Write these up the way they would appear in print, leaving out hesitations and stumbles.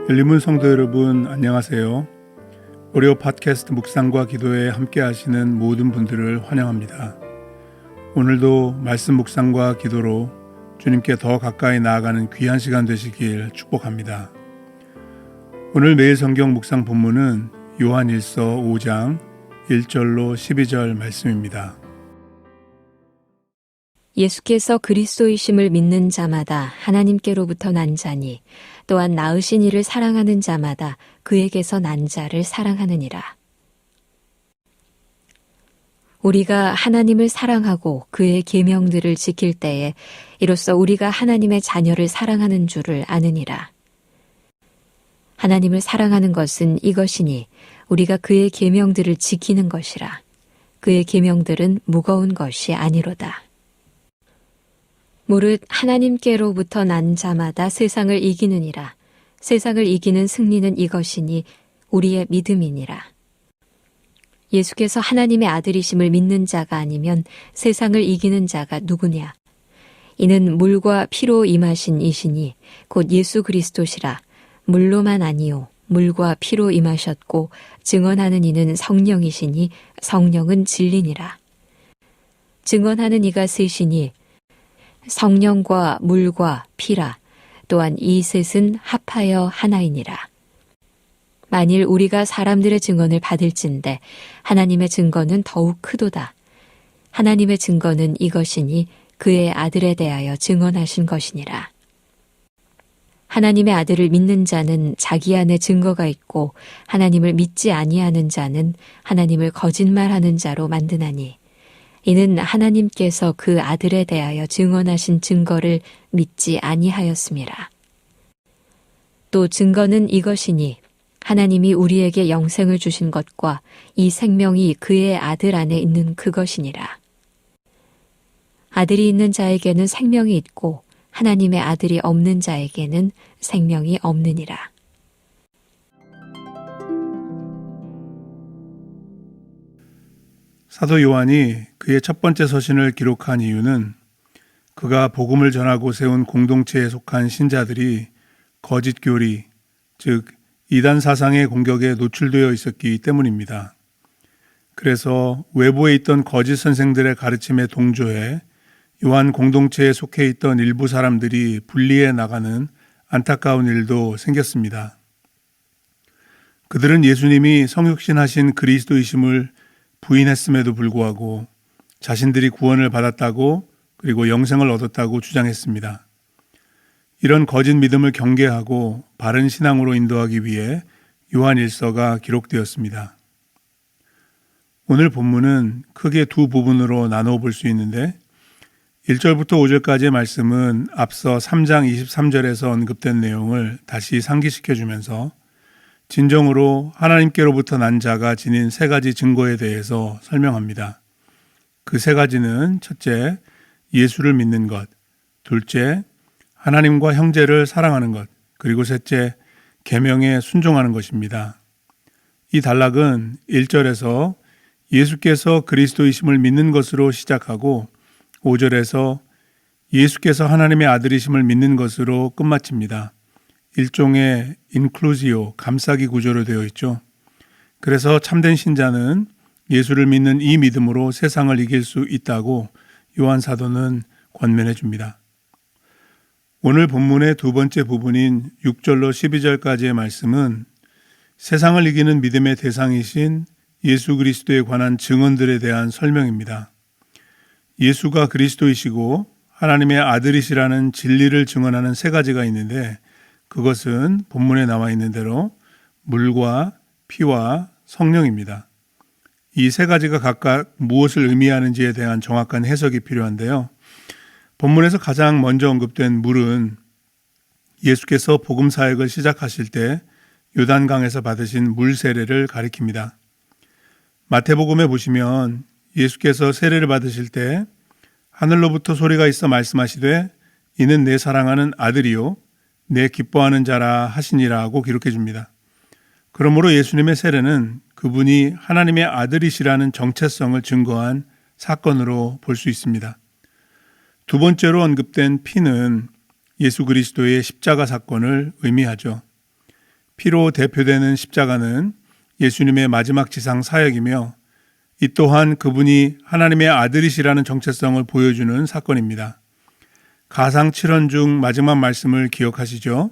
열린문 성도 여러분, 안녕하세요. 오디오 팟캐스트 묵상과 기도에 함께 하시는 모든 분들을 환영합니다. 오늘도 말씀 묵상과 기도로 주님께 더 가까이 나아가는 귀한 시간 되시길 축복합니다. 오늘 매일 성경 묵상 본문은 요한일서 5장 1절로 12절 말씀입니다. 예수께서 그리스도이심을 믿는 자마다 하나님께로부터 난 자니 또한 낳으신 이를 사랑하는 자마다 그에게서 난 자를 사랑하느니라. 우리가 하나님을 사랑하고 그의 계명들을 지킬 때에 이로써 우리가 하나님의 자녀를 사랑하는 줄을 아느니라. 하나님을 사랑하는 것은 이것이니 우리가 그의 계명들을 지키는 것이라. 그의 계명들은 무거운 것이 아니로다. 무릇 하나님께로부터 난 자마다 세상을 이기느니라. 세상을 이기는 승리는 이것이니 우리의 믿음이니라. 예수께서 하나님의 아들이심을 믿는 자가 아니면 세상을 이기는 자가 누구냐? 이는 물과 피로 임하신 이시니 곧 예수 그리스도시라. 물로만 아니요 물과 피로 임하셨고 증언하는 이는 성령이시니 성령은 진리니라. 증언하는 이가 셋이니 성령과 물과 피라. 또한 이 셋은 합하여 하나이니라. 만일 우리가 사람들의 증언을 받을진대 하나님의 증거는 더욱 크도다. 하나님의 증거는 이것이니 그의 아들에 대하여 증언하신 것이니라. 하나님의 아들을 믿는 자는 자기 안에 증거가 있고 하나님을 믿지 아니하는 자는 하나님을 거짓말하는 자로 만드나니 이는 하나님께서 그 아들에 대하여 증언하신 증거를 믿지 아니하였음이라. 또 증거는 이것이니 하나님이 우리에게 영생을 주신 것과 이 생명이 그의 아들 안에 있는 그것이니라. 아들이 있는 자에게는 생명이 있고 하나님의 아들이 없는 자에게는 생명이 없느니라. 사도 요한이 그의 첫 번째 서신을 기록한 이유는 그가 복음을 전하고 세운 공동체에 속한 신자들이 거짓 교리, 즉 이단 사상의 공격에 노출되어 있었기 때문입니다. 그래서 외부에 있던 거짓 선생들의 가르침에 동조해 요한 공동체에 속해 있던 일부 사람들이 분리해 나가는 안타까운 일도 생겼습니다. 그들은 예수님이 성육신하신 그리스도이심을 부인했음에도 불구하고 자신들이 구원을 받았다고 그리고 영생을 얻었다고 주장했습니다. 이런 거짓 믿음을 경계하고 바른 신앙으로 인도하기 위해 요한일서가 기록되었습니다. 오늘 본문은 크게 두 부분으로 나누어 볼 수 있는데 1절부터 5절까지의 말씀은 앞서 3장 23절에서 언급된 내용을 다시 상기시켜 주면서 진정으로 하나님께로부터 난 자가 지닌 세 가지 증거에 대해서 설명합니다. 그 세 가지는 첫째, 예수를 믿는 것, 둘째, 하나님과 형제를 사랑하는 것, 그리고 셋째, 계명에 순종하는 것입니다. 이 단락은 1절에서 예수께서 그리스도이심을 믿는 것으로 시작하고 5절에서 예수께서 하나님의 아들이심을 믿는 것으로 끝마칩니다. 일종의 인클루지오, 감싸기 구조로 되어 있죠. 그래서 참된 신자는 예수를 믿는 이 믿음으로 세상을 이길 수 있다고 요한 사도는 권면해 줍니다. 오늘 본문의 두 번째 부분인 6절로 12절까지의 말씀은 세상을 이기는 믿음의 대상이신 예수 그리스도에 관한 증언들에 대한 설명입니다. 예수가 그리스도이시고 하나님의 아들이시라는 진리를 증언하는 세 가지가 있는데 그것은 본문에 나와 있는 대로 물과 피와 성령입니다. 이 세 가지가 각각 무엇을 의미하는지에 대한 정확한 해석이 필요한데요. 본문에서 가장 먼저 언급된 물은 예수께서 복음 사역을 시작하실 때 요단강에서 받으신 물 세례를 가리킵니다. 마태복음에 보시면 예수께서 세례를 받으실 때 하늘로부터 소리가 있어 말씀하시되 이는 내 사랑하는 아들이요 내 기뻐하는 자라 하시니라고 기록해 줍니다. 그러므로 예수님의 세례는 그분이 하나님의 아들이시라는 정체성을 증거한 사건으로 볼 수 있습니다. 두 번째로 언급된 피는 예수 그리스도의 십자가 사건을 의미하죠. 피로 대표되는 십자가는 예수님의 마지막 지상 사역이며 이 또한 그분이 하나님의 아들이시라는 정체성을 보여주는 사건입니다. 가상 7원 중 마지막 말씀을 기억하시죠?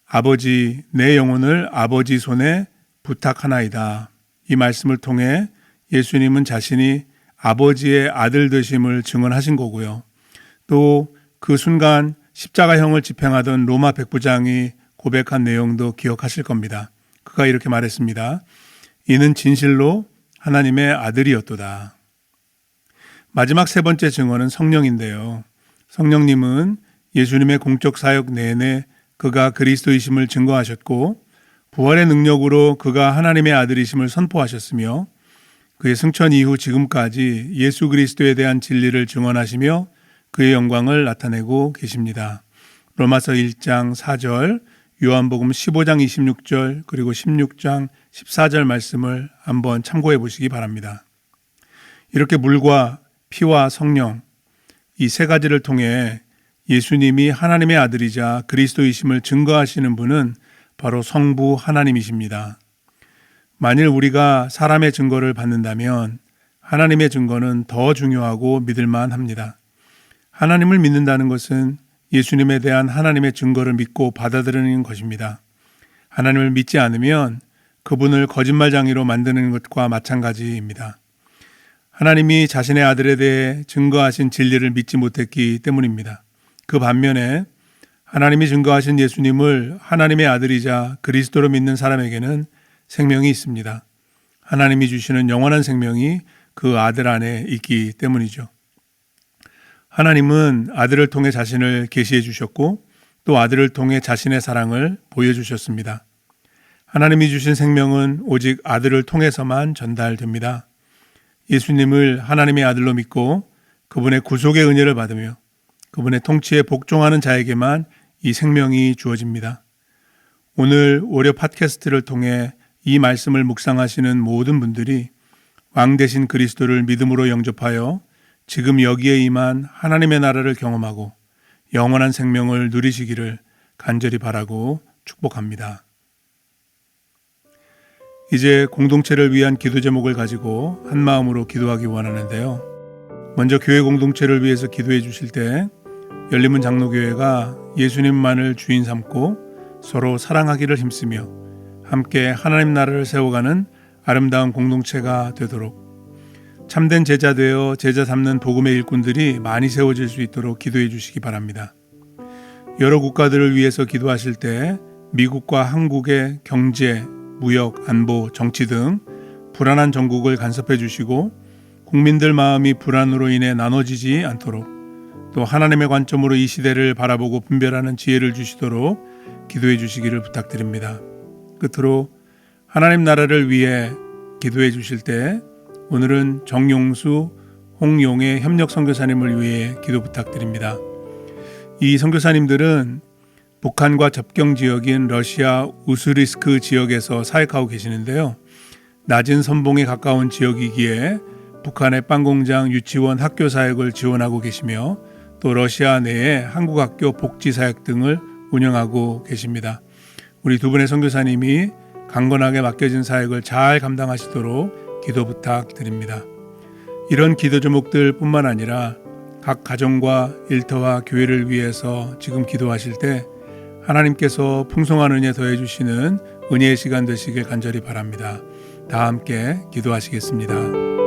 아버지, 내 영혼을 아버지 손에 부탁하나이다. 이 말씀을 통해 예수님은 자신이 아버지의 아들 되심을 증언하신 거고요. 또 그 순간 십자가형을 집행하던 로마 백부장이 고백한 내용도 기억하실 겁니다. 그가 이렇게 말했습니다. 이는 진실로 하나님의 아들이었도다. 마지막 세 번째 증언은 성령인데요. 성령님은 예수님의 공적 사역 내내 그가 그리스도이심을 증거하셨고 부활의 능력으로 그가 하나님의 아들이심을 선포하셨으며 그의 승천 이후 지금까지 예수 그리스도에 대한 진리를 증언하시며 그의 영광을 나타내고 계십니다. 로마서 1장 4절, 요한복음 15장 26절 그리고 16장 14절 말씀을 한번 참고해 보시기 바랍니다. 이렇게 물과 피와 성령 이 세 가지를 통해 예수님이 하나님의 아들이자 그리스도이심을 증거하시는 분은 바로 성부 하나님이십니다. 만일 우리가 사람의 증거를 받는다면 하나님의 증거는 더 중요하고 믿을만 합니다. 하나님을 믿는다는 것은 예수님에 대한 하나님의 증거를 믿고 받아들이는 것입니다. 하나님을 믿지 않으면 그분을 거짓말장이로 만드는 것과 마찬가지입니다. 하나님이 자신의 아들에 대해 증거하신 진리를 믿지 못했기 때문입니다. 그 반면에 하나님이 증거하신 예수님을 하나님의 아들이자 그리스도로 믿는 사람에게는 생명이 있습니다. 하나님이 주시는 영원한 생명이 그 아들 안에 있기 때문이죠. 하나님은 아들을 통해 자신을 계시해 주셨고 또 아들을 통해 자신의 사랑을 보여주셨습니다. 하나님이 주신 생명은 오직 아들을 통해서만 전달됩니다. 예수님을 하나님의 아들로 믿고 그분의 구속의 은혜를 받으며 그분의 통치에 복종하는 자에게만 이 생명이 주어집니다. 오늘 오려 팟캐스트를 통해 이 말씀을 묵상하시는 모든 분들이 왕 되신 그리스도를 믿음으로 영접하여 지금 여기에 임한 하나님의 나라를 경험하고 영원한 생명을 누리시기를 간절히 바라고 축복합니다. 이제 공동체를 위한 기도 제목을 가지고 한 마음으로 기도하기 원하는데요. 먼저 교회 공동체를 위해서 기도해 주실 때 열림문 장로교회가 예수님만을 주인 삼고 서로 사랑하기를 힘쓰며 함께 하나님 나라를 세워가는 아름다운 공동체가 되도록 참된 제자 되어 제자 삼는 복음의 일꾼들이 많이 세워질 수 있도록 기도해 주시기 바랍니다. 여러 국가들을 위해서 기도하실 때 미국과 한국의 경제, 무역, 안보, 정치 등 불안한 정국을 간섭해 주시고 국민들 마음이 불안으로 인해 나눠지지 않도록 또 하나님의 관점으로 이 시대를 바라보고 분별하는 지혜를 주시도록 기도해 주시기를 부탁드립니다. 끝으로 하나님 나라를 위해 기도해 주실 때 오늘은 정용수, 홍용의 협력 선교사님을 위해 기도 부탁드립니다. 이 선교사님들은 북한과 접경 지역인 러시아 우스리스크 지역에서 사역하고 계시는데요. 낮은 선봉에 가까운 지역이기에 북한의 빵공장, 유치원, 학교 사역을 지원하고 계시며 또 러시아 내에 한국 학교 복지 사역 등을 운영하고 계십니다. 우리 두 분의 선교사님이 강건하게 맡겨진 사역을 잘 감당하시도록 기도 부탁드립니다. 이런 기도 제목들 뿐만 아니라 각 가정과 일터와 교회를 위해서 지금 기도하실 때 하나님께서 풍성한 은혜 더해 주시는 은혜의 시간 되시길 간절히 바랍니다. 다 함께 기도하시겠습니다.